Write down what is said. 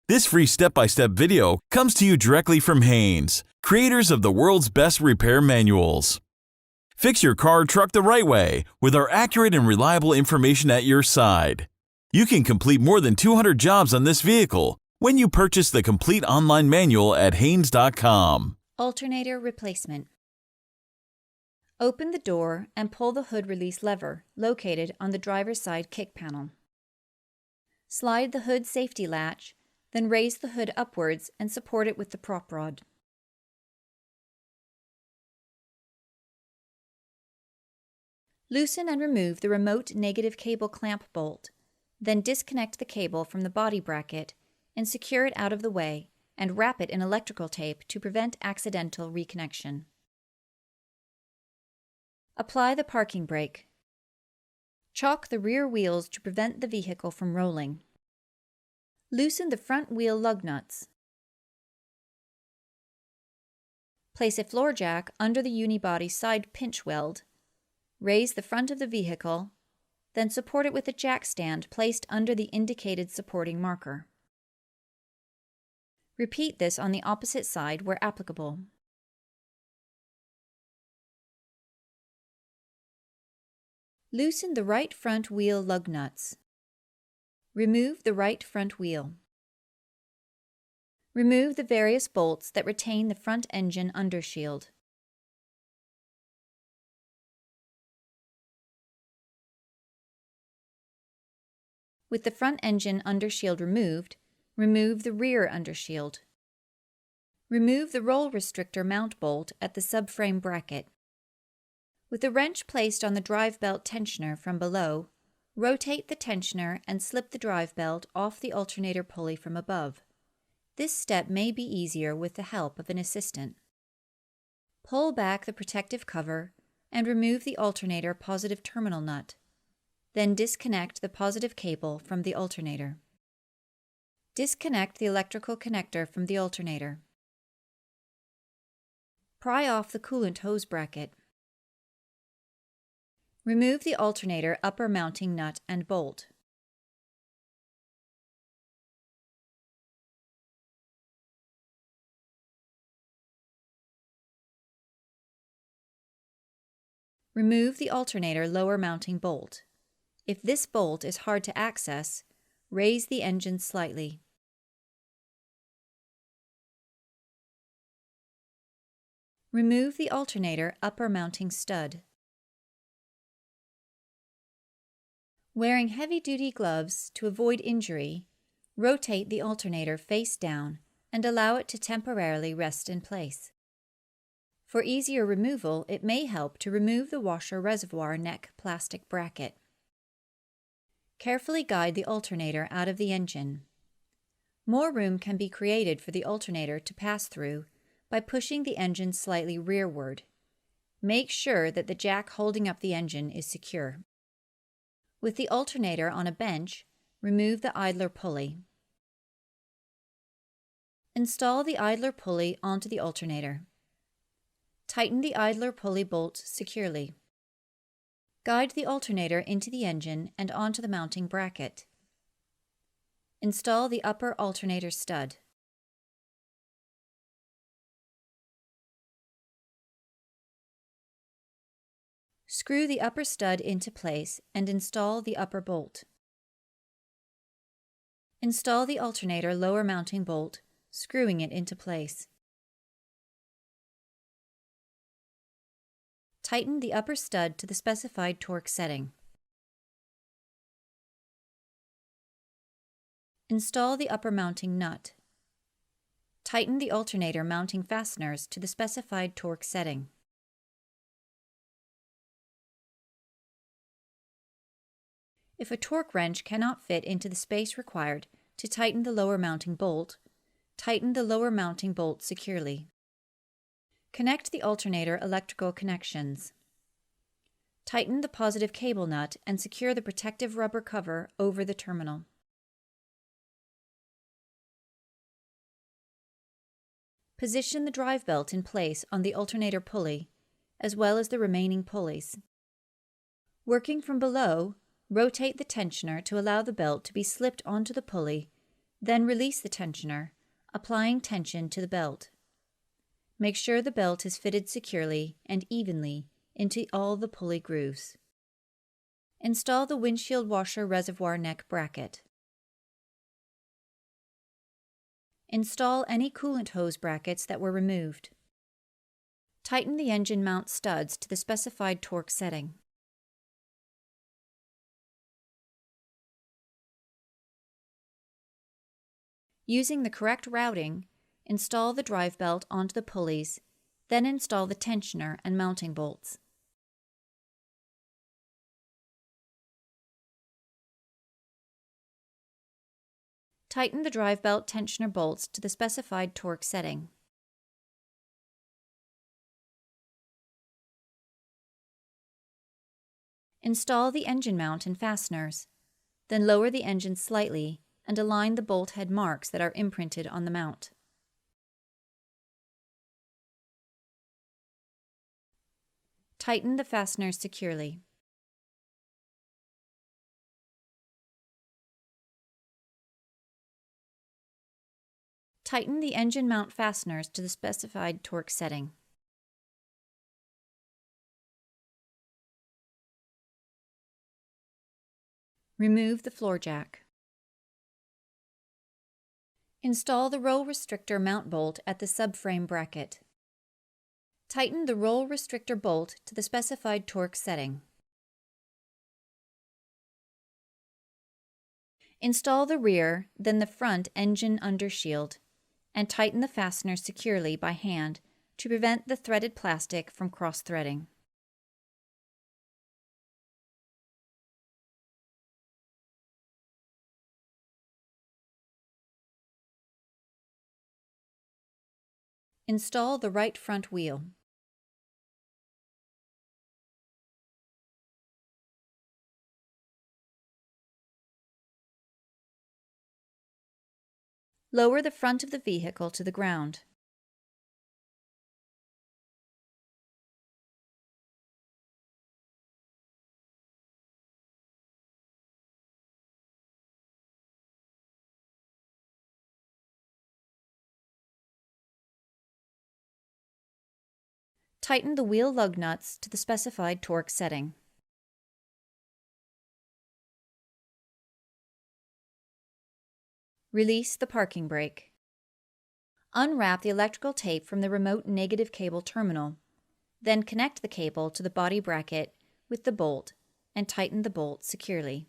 This free step-by-step video comes to you directly from Haynes, creators of the world's best repair manuals. Fix your car or truck the right way with our accurate and reliable information at your side. You can complete more than 200 jobs on this vehicle when you purchase the complete online manual at Haynes.com. Alternator replacement. Open the door and pull the hood release lever located on the driver's side kick panel. Slide the hood safety latch, then raise the hood upwards and support it with the prop rod. Loosen and remove the remote negative cable clamp bolt, then disconnect the cable from the body bracket and secure it out of the way and wrap it in electrical tape to prevent accidental reconnection. Apply the parking brake. Chock the rear wheels to prevent the vehicle from rolling. Loosen the front wheel lug nuts. Place a floor jack under the unibody side pinch weld. Raise the front of the vehicle, then support it with a jack stand placed under the indicated supporting marker. Repeat this on the opposite side where applicable. Loosen the right front wheel lug nuts. Remove the right front wheel. Remove the various bolts that retain the front engine undershield. With the front engine undershield removed, remove the rear undershield. Remove the roll-restrictor mount bolt at the subframe bracket. With the wrench placed on the drive belt tensioner from below, rotate the tensioner and slip the drive belt off the alternator pulley from above. This step may be easier with the help of an assistant. Pull back the protective cover and remove the alternator positive terminal nut. Then disconnect the positive cable from the alternator. Disconnect the electrical connector from the alternator. Pry off the coolant hose bracket. Remove the alternator upper mounting nut and bolt. Remove the alternator lower mounting bolt. If this bolt is hard to access, raise the engine slightly. Remove the alternator upper mounting stud. Wearing heavy-duty gloves to avoid injury, rotate the alternator face down and allow it to temporarily rest in place. For easier removal, it may help to remove the washer reservoir neck plastic bracket. Carefully guide the alternator out of the engine. More room can be created for the alternator to pass through by pushing the engine slightly rearward. Make sure that the jack holding up the engine is secure. With the alternator on a bench, remove the idler pulley. Install the idler pulley onto the alternator. Tighten the idler pulley bolt securely. Guide the alternator into the engine and onto the mounting bracket. Install the upper alternator stud. Screw the upper stud into place and install the upper bolt. Install the alternator lower mounting bolt, screwing it into place. Tighten the upper stud to the specified torque setting. Install the upper mounting nut. Tighten the alternator mounting fasteners to the specified torque setting. If a torque wrench cannot fit into the space required to tighten the lower mounting bolt, tighten the lower mounting bolt securely. Connect the alternator electrical connections. Tighten the positive cable nut and secure the protective rubber cover over the terminal. Position the drive belt in place on the alternator pulley, as well as the remaining pulleys. Working from below, rotate the tensioner to allow the belt to be slipped onto the pulley, Then release the tensioner, applying tension to the belt. Make sure the belt is fitted securely and evenly into all the pulley grooves. Install the windshield washer reservoir neck bracket. Install any coolant hose brackets that were removed. Tighten the engine mount studs to the specified torque setting. Using the correct routing, install the drive belt onto the pulleys, then install the tensioner and mounting bolts. Tighten the drive belt tensioner bolts to the specified torque setting. Install the engine mount and fasteners, then lower the engine slightly and align the bolt head marks that are imprinted on the mount. Tighten the fasteners securely. Tighten the engine mount fasteners to the specified torque setting. Remove the floor jack. Install the roll restrictor mount bolt at the subframe bracket. Tighten the roll restrictor bolt to the specified torque setting. Install the rear, then the front engine undershield, and tighten the fasteners securely by hand to prevent the threaded plastic from cross-threading. Install the right front wheel. Lower the front of the vehicle to the ground. Tighten the wheel lug nuts to the specified torque setting. Release the parking brake. Unwrap the electrical tape from the remote negative cable terminal, then connect the cable to the body bracket with the bolt and tighten the bolt securely.